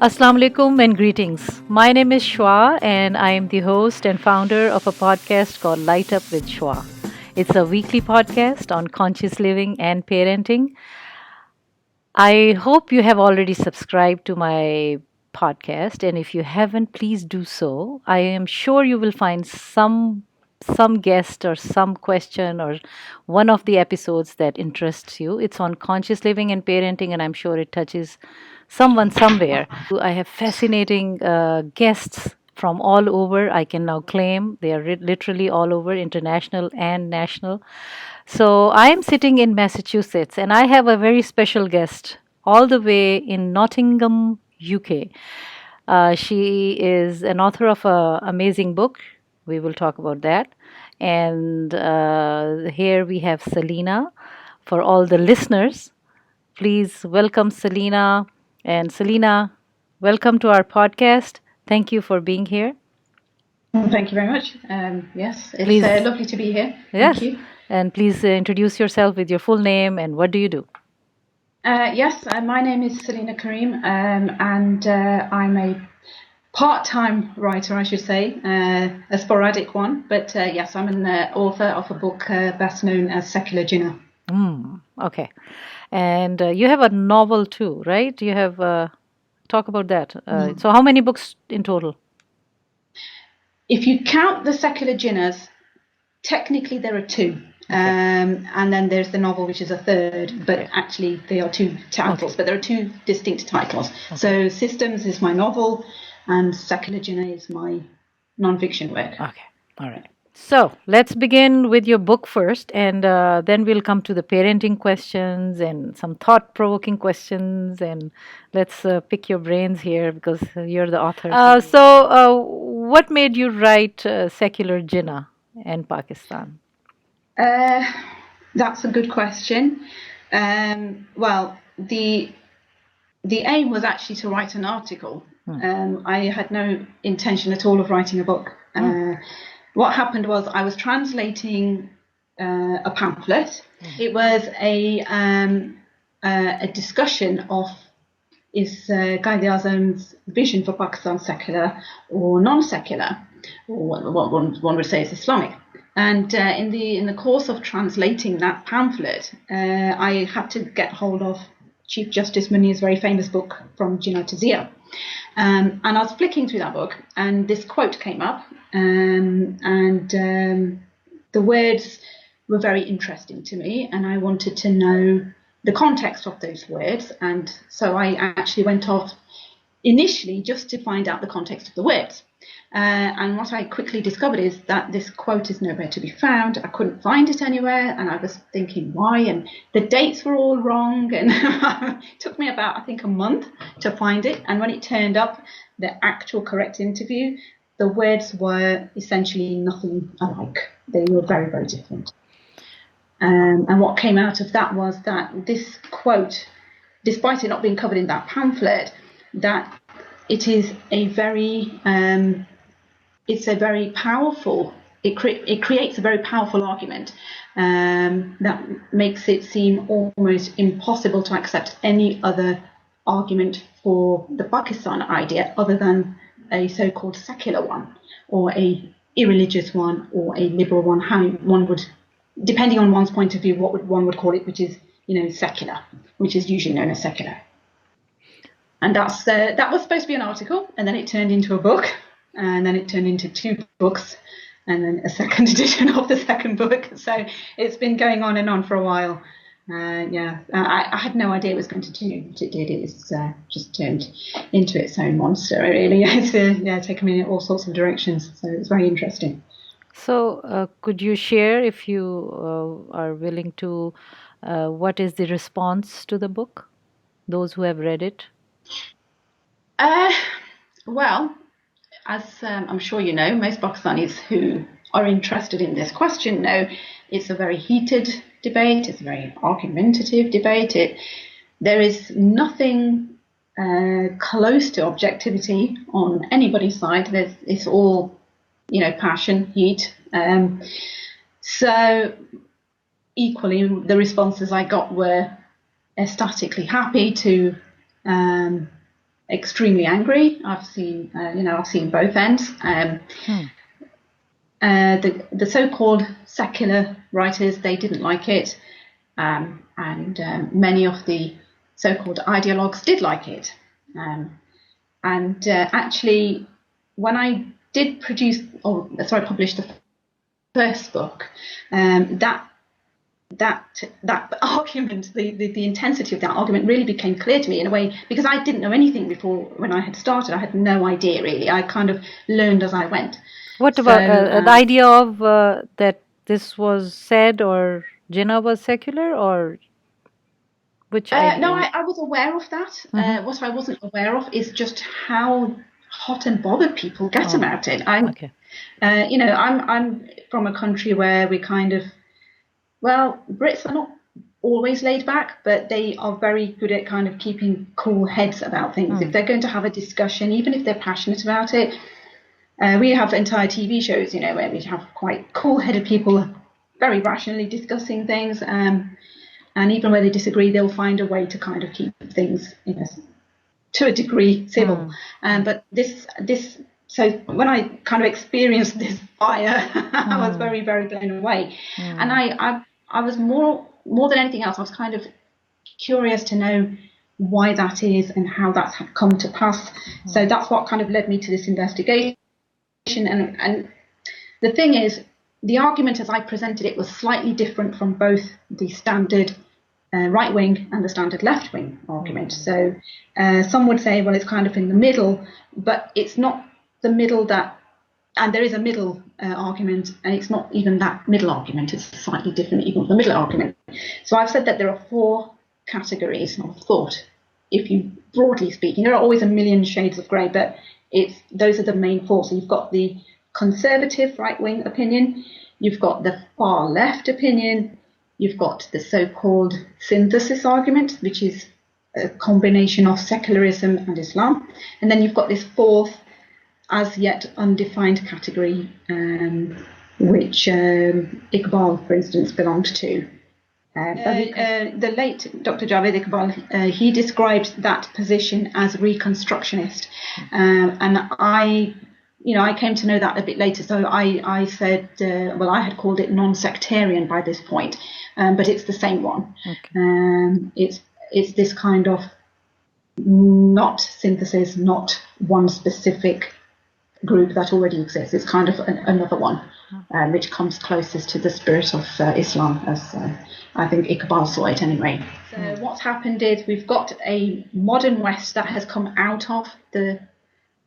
Assalamu alaikum and greetings. My name is Shwa and I am the host and founder of a podcast called Light Up with Shwa. It's a weekly podcast on conscious living and parenting. I hope you have already subscribed to my podcast, and if you haven't, please do so. I am sure you will find some guest or some question or one of the episodes that interests you. It's on conscious living and parenting, and I'm sure it touches someone somewhere. I have fascinating guests from all over. I can now claim they are literally all over, international and national. So I am sitting in Massachusetts and I have a very special guest all the way in Nottingham, UK. She is an author of an amazing book. We will talk about that. And here we have Saleena. For all the listeners, please welcome Saleena. And Saleena, welcome to our podcast. Thank you for being here. Thank you very much. Yes, it's Please. Lovely to be here. Yes. Thank you. And please introduce yourself with your full name and what do you do? Yes, my name is Saleena Karim, and I'm a part-time writer, I should say, a sporadic one. But yes, I'm an author of a book best known as Secular Jinnah. Okay. And you have a novel too, right? You have, talk about that. So how many books in total? If you count the Secular Jinnahs, technically there are two. And then there's the novel, which is a third, but actually they are two titles, but there are two distinct titles. So Systems is my novel and Secular Jinnah is my non-fiction work. Okay, all right. So let's begin with your book first, and then we'll come to the parenting questions and some thought-provoking questions, and let's pick your brains here because you're the author. What made you write Secular Jinnah in Pakistan? That's a good question. Well, the aim was actually to write an article. I had no intention at all of writing a book. What happened was I was translating a pamphlet. It was a discussion of is Quaid-e-Azam's vision for Pakistan secular or non-secular, or what one would say is Islamic. And in the course of translating that pamphlet, I had to get hold of Chief Justice Munir's very famous book From Jinnah to Zia. And I was flicking through that book, and this quote came up, and the words were very interesting to me, and I wanted to know the context of those words. And so I actually went off initially just to find out the context of the words. And what I quickly discovered is that this quote is nowhere to be found. I couldn't find it anywhere, and I was thinking why, and the dates were all wrong, and it took me about, I think, a month to find it. And when it turned up, the actual correct interview, the words were essentially nothing alike. They were very, very different. And what came out of that was that this quote, despite it not being covered in that pamphlet, that it is a very it's a very powerful, it creates a very powerful argument that makes it seem almost impossible to accept any other argument for the Pakistan idea other than a so-called secular one, or a irreligious one, or a liberal one, how one would, depending on one's point of view, one would call it, which is, secular, which is usually known as secular. And that was supposed to be an article, and then it turned into a book, and then it turned into two books, and then a second edition of the second book. So it's been going on and on for a while. I had no idea it was going to do what it did. It's just turned into its own monster, really. It's taken me in all sorts of directions. So it's very interesting. So could you share, if you are willing to, what is the response to the book, those who have read it? Well, as I'm sure you know, most Pakistanis who are interested in this question know it's a very heated debate. It's a very argumentative debate. There is nothing close to objectivity on anybody's side. It's all, passion, heat. So equally, the responses I got were ecstatically happy to extremely angry. I've seen both ends. The so-called secular writers, they didn't like it, and many of the so-called ideologues did like it. Actually, when I did publish the first book, that argument, the intensity of that argument really became clear to me in a way, because I didn't know anything before when I had started. I had no idea really. I kind of learned as I went. What about the idea of that this was said or Jinnah was secular, or which idea? No, I was aware of that. What I wasn't aware of is just how hot and bothered people get about it. I'm from a country where we kind of, Brits are not always laid back, but they are very good at kind of keeping cool heads about things. If they're going to have a discussion, even if they're passionate about it, we have entire TV shows, where we have quite cool-headed people very rationally discussing things. And even where they disagree, they'll find a way to kind of keep things, to a degree, civil. But so when I kind of experienced this fire, I was very, very blown away. And I was more than anything else, I was kind of curious to know why that is and how that's come to pass. So that's what kind of led me to this investigation. And the thing is, the argument as I presented it was slightly different from both the standard right wing and the standard left wing argument. So some would say, well, it's kind of in the middle, but it's not the middle and there is a middle argument, and it's not even that middle argument. It's slightly different even from the middle argument. So I've said that there are 4 categories of thought. If you broadly speaking, there are always a million shades of grey, but those are the main 4. So you've got the conservative right-wing opinion, you've got the far left opinion, you've got the so-called synthesis argument, which is a combination of secularism and Islam, and then you've got this 4th, as yet undefined category, which Iqbal, for instance, belonged to. The late Dr. Javed Iqbal, he described that position as reconstructionist, and I came to know that a bit later. So I said, I had called it non-sectarian by this point, but it's the same one. Okay. It's this kind of not synthesis, not one specific group that already exists. It's kind of another one, which comes closest to the spirit of Islam, as I think Iqbal saw it anyway. So what's happened is we've got a modern West that has come out of the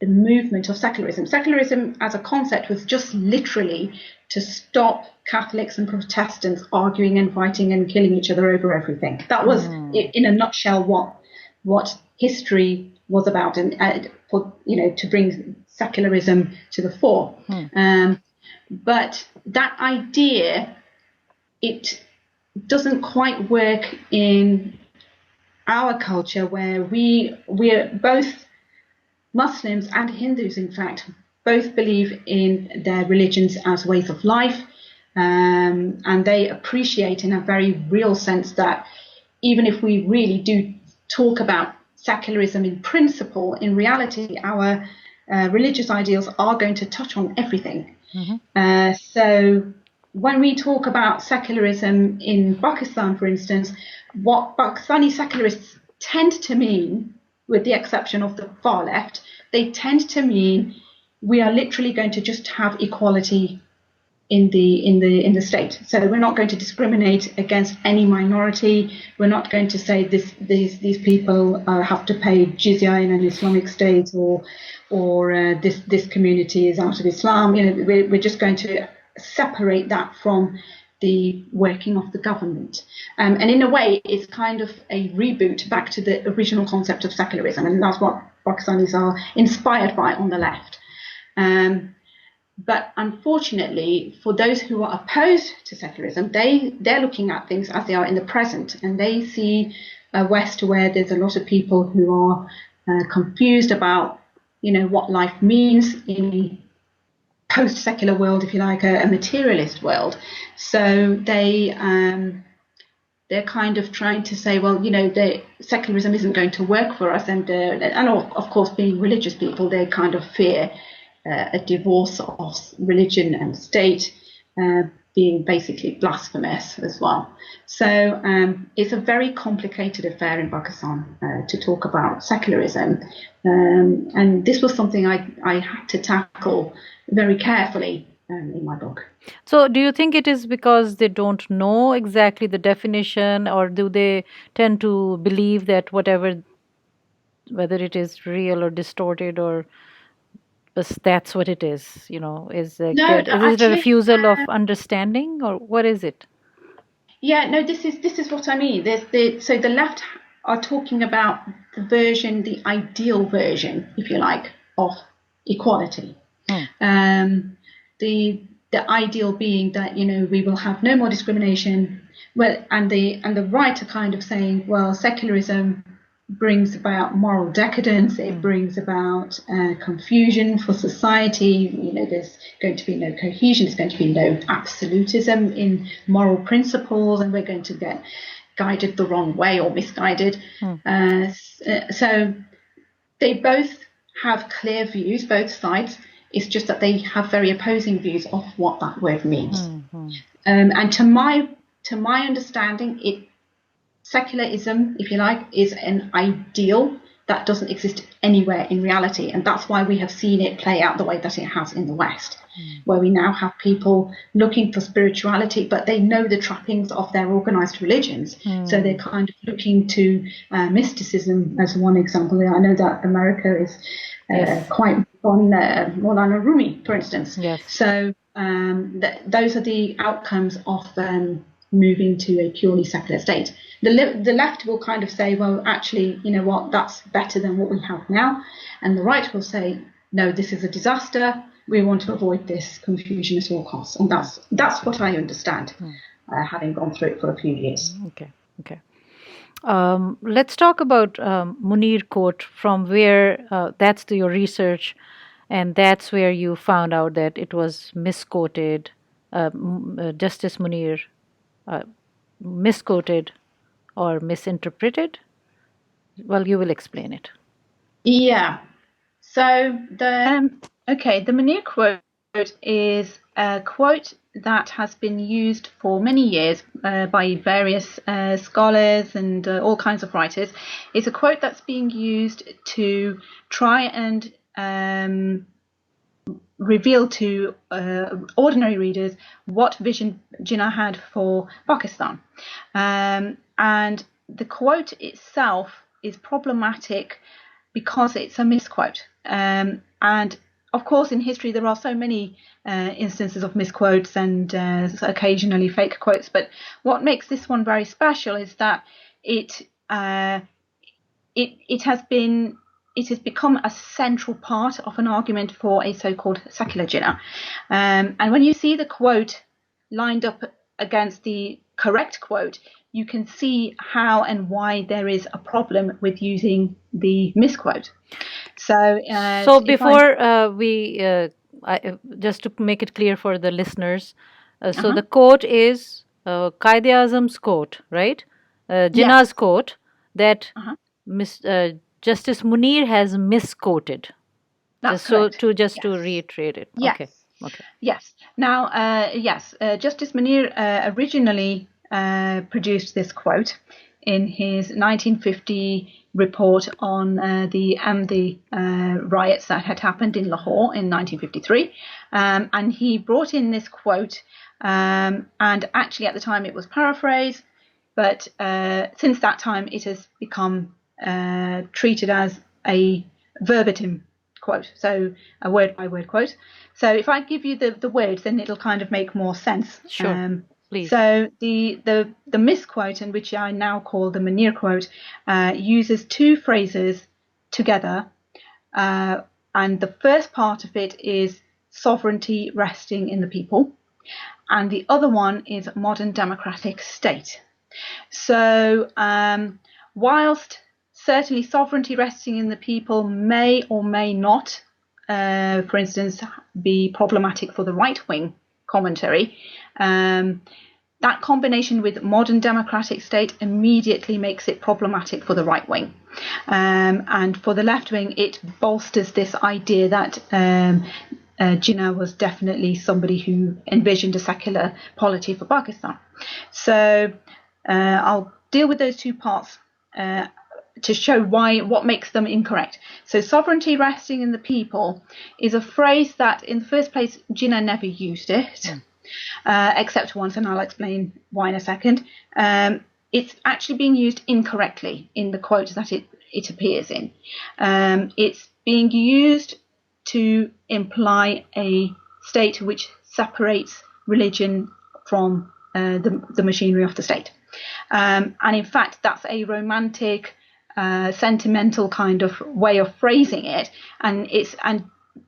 movement of secularism. Secularism as a concept was just literally to stop Catholics and Protestants arguing and fighting and killing each other over everything. That was, in a nutshell, what history was about, and to bring secularism to the fore. But that idea, it doesn't quite work in our culture, where we're both Muslims and Hindus, in fact, both believe in their religions as ways of life, and they appreciate in a very real sense that even if we really do talk about secularism in principle, in reality, our religious ideals are going to touch on everything. So when we talk about secularism in Pakistan, for instance, what Pakistani secularists tend to mean, with the exception of the far left, they tend to mean we are literally going to just have equality in the state. So we're not going to discriminate against any minority. We're not going to say these people have to pay jizya in an Islamic state, or this community is out of Islam. We're just going to separate that from the working of the government. And in a way, it's kind of a reboot back to the original concept of secularism, and that's what Pakistanis are inspired by on the left. But unfortunately, for those who are opposed to secularism, they're looking at things as they are in the present, and they see a West where there's a lot of people who are confused about, what life means in a post-secular world, if you like, a materialist world. So they they're kind of trying to say, well, the secularism isn't going to work for us, and of course, being religious people, they kind of fear a divorce of religion and state being basically blasphemous as well. So it's a very complicated affair in Pakistan to talk about secularism, and this was something I had to tackle very carefully in my book. So, do you think it is because they don't know exactly the definition, or do they tend to believe that whether it is real or distorted, or that's what it is? Is No, is it a actually, refusal of understanding, or what is it? yeah, no, this is what I mean. So the left are talking about the ideal version, if you like, of equality. The ideal being that we will have no more discrimination. Well, and the right are kind of saying, well, secularism brings about moral decadence. It brings about confusion for society. There's going to be no cohesion. There's going to be no absolutism in moral principles, and we're going to get guided the wrong way or misguided. So they both have clear views, both sides. It's just that they have very opposing views of what that word means. And to my understanding, secularism, if you like, is an ideal that doesn't exist anywhere in reality. And that's why we have seen it play out the way that it has in the West, where we now have people looking for spirituality, but they know the trappings of their organized religions. So they're kind of looking to mysticism as one example. I know that America is quite on Maulana Rumi, for instance. Yes. So those are the outcomes of moving to a purely secular state. The left will kind of say, well, actually, you know what, that's better than what we have now. And the right will say, no, this is a disaster. We want to avoid this confusion at all costs. And that's what I understand, having gone through it for a few years. Okay. Let's talk about Munir quote, from where that's your research, and that's where you found out that it was misquoted. Justice Munir misquoted or misinterpreted. Well, you will explain it. Yeah. So the Munir quote is a quote that has been used for many years by various scholars and all kinds of writers. It's a quote that's being used to try and reveal to ordinary readers what vision Jinnah had for Pakistan. And the quote itself is problematic because it's a misquote. And of course, in history, there are so many instances of misquotes and occasionally fake quotes. But what makes this one very special is that it has become a central part of an argument for a so-called secular Jinnah. And when you see the quote lined up against the correct quote, you can see how and why there is a problem with using the misquote. So before just to make it clear for the listeners, so the quote is Qaid-e-Azam's quote, right? Jinnah's quote that Justice Munir has misquoted. That's correct. To reiterate it. Yes. Okay. Yes. Now, Justice Munir originally produced this quote in his 1950 report on the Ahmadi riots that had happened in Lahore in 1953. And he brought in this quote, and actually at the time it was paraphrased, but since that time it has become treated as a verbatim quote, so a word-by-word quote. So if I give you the words, then it'll kind of make more sense. Sure. Please. So the misquote, and which I now call the Munir quote, uses two phrases together, and the first part of it is sovereignty resting in the people, and the other one is modern democratic state. So whilst certainly sovereignty resting in the people may or may not, for instance, be problematic for the right-wing commentary, that combination with modern democratic state immediately makes it problematic for the right wing. And for the left wing, it bolsters this idea that Jinnah was definitely somebody who envisioned a secular polity for Pakistan. So I'll deal with those two parts to show what makes them incorrect. So sovereignty resting in the people is a phrase that in the first place Jinnah never used it, except once, and I'll explain why in a second. It's actually being used incorrectly in the quote that it appears in. It's being used to imply a state which separates religion from the machinery of the state. And in fact, that's a romantic, sentimental kind of way of phrasing it. And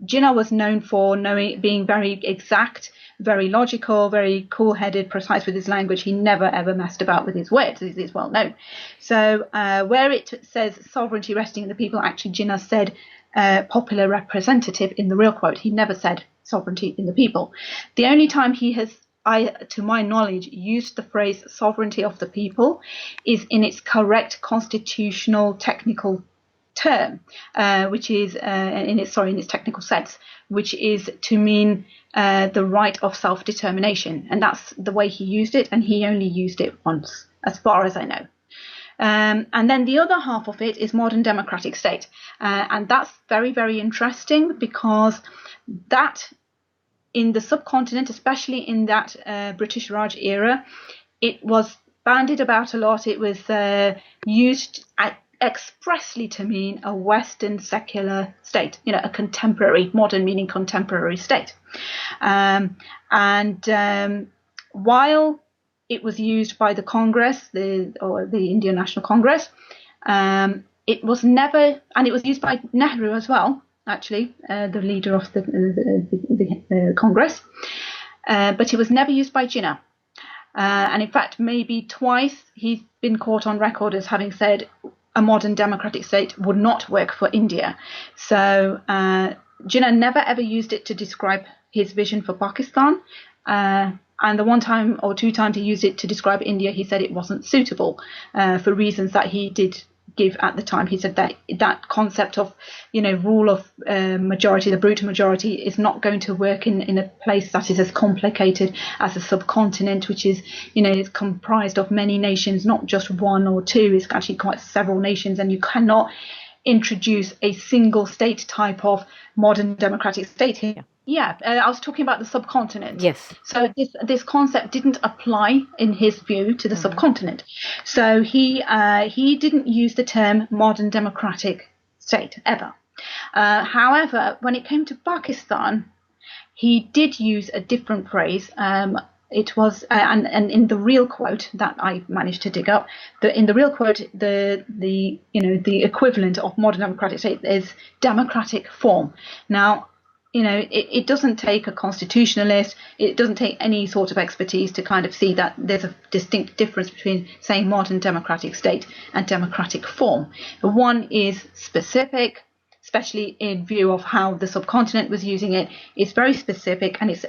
Jinnah was known for being very exact, very logical, very cool-headed, precise with his language. He never ever messed about with his words. This is well known. So where it says sovereignty resting in the people, actually Jinnah said popular representative in the real quote. He never said sovereignty in the people. The only time he has, to my knowledge, used the phrase sovereignty of the people is in its correct constitutional technical term, which is in its technical sense, which is to mean the right of self-determination, and that's the way he used it, and he only used it once, as far as I know. And then the other half of it is modern democratic state, and that's very, very interesting because that in the subcontinent, especially in that British Raj era, it was bandied about a lot. It was used expressly to mean a Western secular state, a contemporary, modern meaning contemporary state. While it was used by the Congress, or the Indian National Congress, it was never, and it was used by Nehru as well, actually, the leader of the Congress, but it was never used by Jinnah. And in fact, maybe twice he's been caught on record as having said a modern democratic state would not work for India. So Jinnah never ever used it to describe his vision for Pakistan. And the one time or two times he used it to describe India, he said it wasn't suitable for reasons that he did give at the time. He said that concept of, rule of majority, the brute majority, is not going to work in a place that is as complicated as a subcontinent, which is, is comprised of many nations, not just one or two. It's actually quite several nations, and you cannot introduce a single state type of modern democratic state here. Yeah, I was talking about the subcontinent. Yes. So this concept didn't apply, in his view, to the subcontinent. So he didn't use the term modern democratic state ever. However, when it came to Pakistan, he did use a different phrase. It was, and in the real quote that I managed to dig up, in the real quote, the equivalent of modern democratic state is democratic form. Now, it doesn't take a constitutionalist, it doesn't take any sort of expertise to kind of see that there's a distinct difference between saying modern democratic state and democratic form. One is specific, especially in view of how the subcontinent was using it. It's very specific, and it's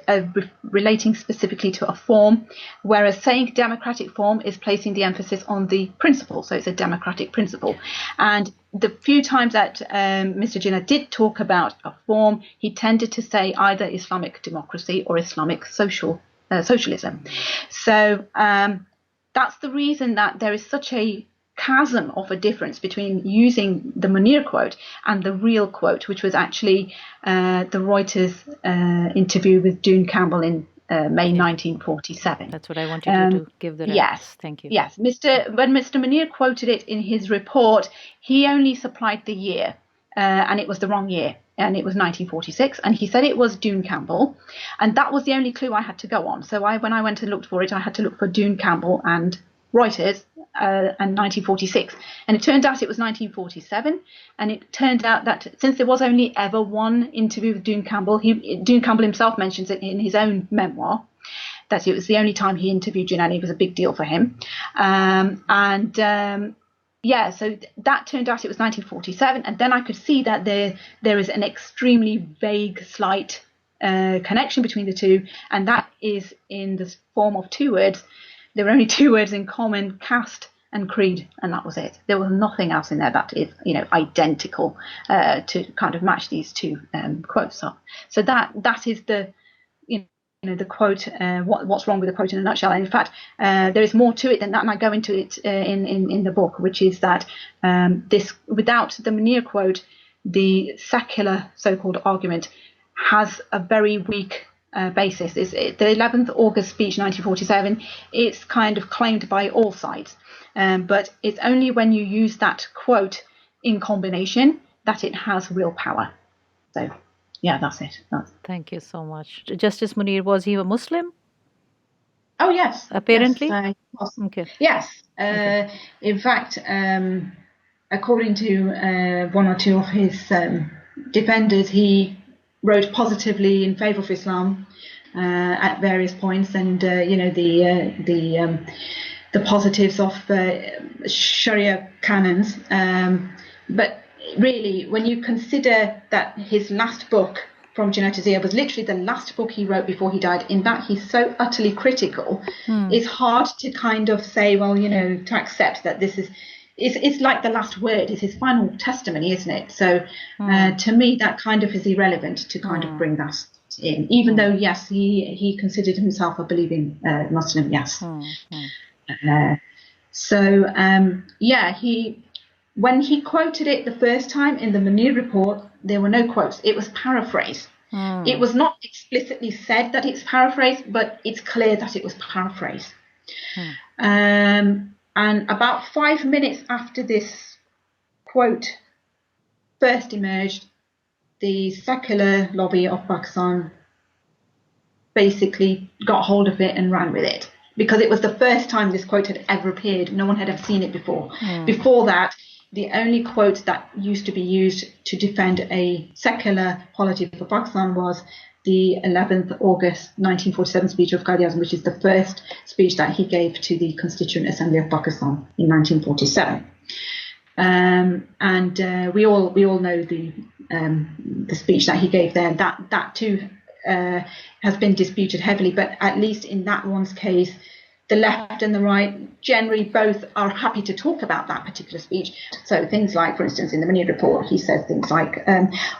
relating specifically to a form, whereas saying democratic form is placing the emphasis on the principle. So it's a democratic principle. And the few times that Mr. Jinnah did talk about a form, he tended to say either Islamic democracy or Islamic socialism. So that's the reason that there is such a chasm of a difference between using the Munir quote and the real quote, which was actually the Reuters interview with Doone Campbell in May 1947. That's what I wanted you to give the reference. Yes, thank you. Yes, when Mr. Munir quoted it in his report, he only supplied the year, and it was the wrong year, and it was 1946, and he said it was Doone Campbell, and that was the only clue I had to go on. So when I went and looked for it, I had to look for Doone Campbell and Reuters and 1946, and it turned out it was 1947, and it turned out that since there was only ever one interview with Doone Campbell, Doone Campbell himself mentions it in his own memoir, that it was the only time he interviewed Jinnah, and it was a big deal for him. So that turned out it was 1947, and then I could see that there is an extremely vague, slight connection between the two, and that is in the form of two words. there were only two words in common: caste and creed, and that was it. There was nothing else in there that is, identical to kind of match these two quotes up. So that is the the quote. What's wrong with the quote in a nutshell? And in fact, there is more to it than that, and I go into it in the book, which is that this, without the Munir quote, the secular so-called argument has a very weak basis. The 11th August speech 1947, it's kind of claimed by all sides, but it's only when you use that quote in combination that it has real power. So yeah, that's it. Thank you so much. Justice Munir, was he a Muslim? Oh yes, apparently. Yes, okay. Yes. Okay. In fact, according to one or two of his defenders, he wrote positively in favour of Islam at various points, and the positives of Sharia canons. But really, when you consider that his last book, From Jinnah to Ziyah, was literally the last book he wrote before he died, in that he's so utterly critical, it's hard to kind of say, well, to accept that this is. It's like the last word. It's his final testimony, isn't it? So to me, that kind of is irrelevant to kind of bring that in, even though, yes, he considered himself a believing Muslim, yes. When he quoted it the first time in the Munir report, there were no quotes. It was paraphrased. It was not explicitly said that it's paraphrased, but it's clear that it was paraphrased. And about 5 minutes after this quote first emerged, the secular lobby of Pakistan basically got hold of it and ran with it, because it was the first time this quote had ever appeared. No one had ever seen it before. Before that, the only quote that used to be used to defend a secular polity for Pakistan was the 11th August 1947 speech of Quaid-e-Azam, which is the first speech that he gave to the Constituent Assembly of Pakistan in 1947. We all know the speech that he gave there. That too has been disputed heavily, but at least in that one's case, the left and the right generally both are happy to talk about that particular speech. So things like, for instance, in the Munir report, he says things like,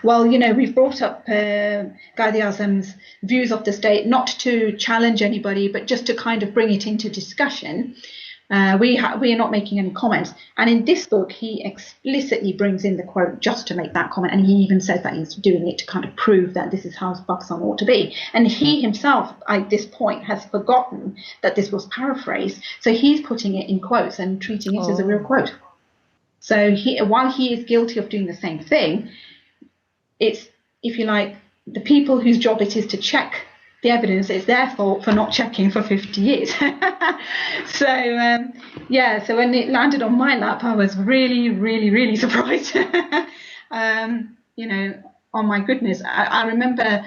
we've brought up Quaid-e-Azam's views of the state, not to challenge anybody, but just to kind of bring it into discussion. We are not making any comments. And in this book, he explicitly brings in the quote just to make that comment. And he even says that he's doing it to kind of prove that this is how Pakistan ought to be. And he himself, at this point, has forgotten that this was paraphrased. So he's putting it in quotes and treating it as a real quote. So while he is guilty of doing the same thing, it's, if you like, the people whose job it is to check the evidence, it's their fault for not checking for 50 years. So when it landed on my lap, I was really, really, really surprised. Oh my goodness. I remember,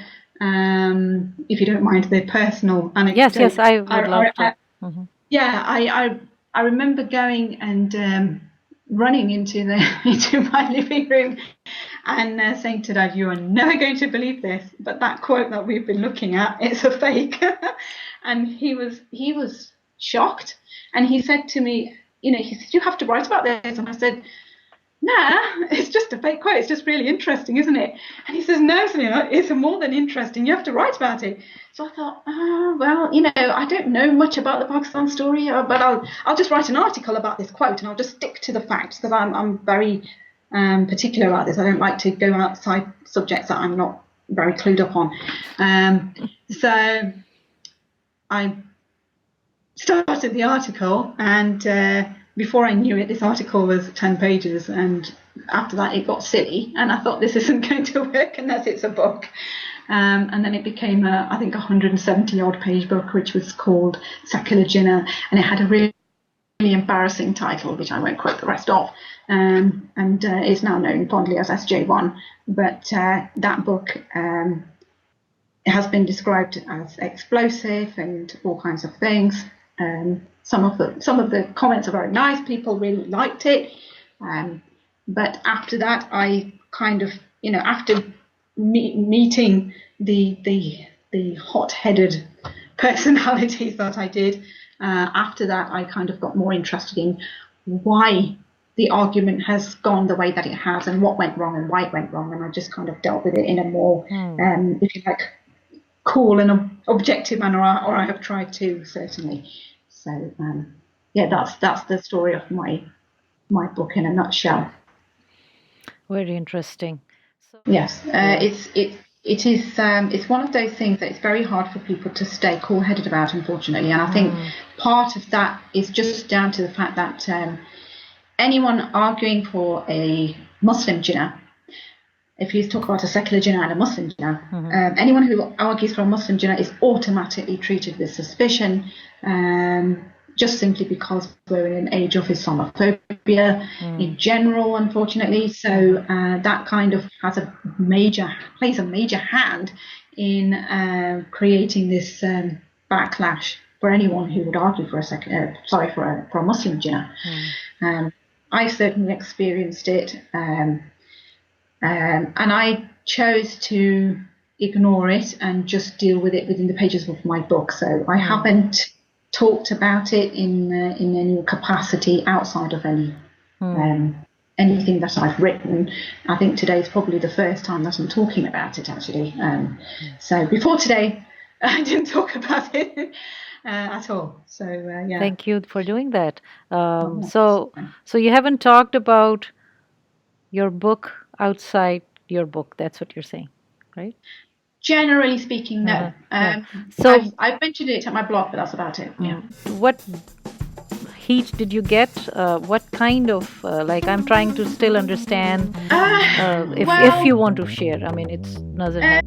if you don't mind, the personal anecdote. Yes, I would love to. I remember going and running into my living room and saying to Dad, "You are never going to believe this, but that quote that we've been looking at, it's a fake." And he was shocked, and he said to me, he said, "You have to write about this." And I said, "Nah, it's just a fake quote. It's just really interesting, isn't it?" And he says, "No, Saleena, it's more than interesting. You have to write about it." So I thought, I don't know much about the Pakistan story, but I'll just write an article about this quote, and I'll just stick to the facts, because I'm very particular about this. I don't like to go outside subjects that I'm not very clued up on. So I started the article, and before I knew it, this article was 10 pages, and after that it got silly, and I thought, this isn't going to work unless it's a book. And then it became I think 170 odd page book, which was called Secular Jinnah, and it had a really embarrassing title, which I won't quote the rest of, and is now known fondly as SJ1. But that book has been described as explosive and all kinds of things. Some of the comments are very nice. People really liked it. But after that, I kind of, after meeting the hot-headed personalities that I did, After that, I kind of got more interested in why the argument has gone the way that it has and what went wrong and why it went wrong. And I just kind of dealt with it in a more, if you like, cool and objective manner, or I have tried to, certainly. So, that's the story of my book in a nutshell. Very interesting. So, Yes, yeah. it's one of those things that it's very hard for people to stay cool-headed about, unfortunately. And I think part of that is just down to the fact that anyone arguing for a Muslim Jinnah, if you talk about a secular Jinnah and a Muslim Jinnah, anyone who argues for a Muslim Jinnah is automatically treated with suspicion, just simply because we're in an age of Islamophobia in general, unfortunately. So that kind of plays a major hand in creating this backlash for anyone who would argue for a Muslim Jinnah. I certainly experienced it, and I chose to ignore it and just deal with it within the pages of my book. So I haven't talked about it in any capacity outside of anything that I've written. I think today is probably the first time that I'm talking about it, actually. So before today, I didn't talk about it at all. So yeah. Thank you for doing that. So you haven't talked about your book outside your book. That's what you're saying, right? Generally speaking, no. So I've mentioned it at my blog, but that's about it. Yeah. What heat did you get? What kind of I'm trying to still understand. If you want to share, I mean, it's doesn't.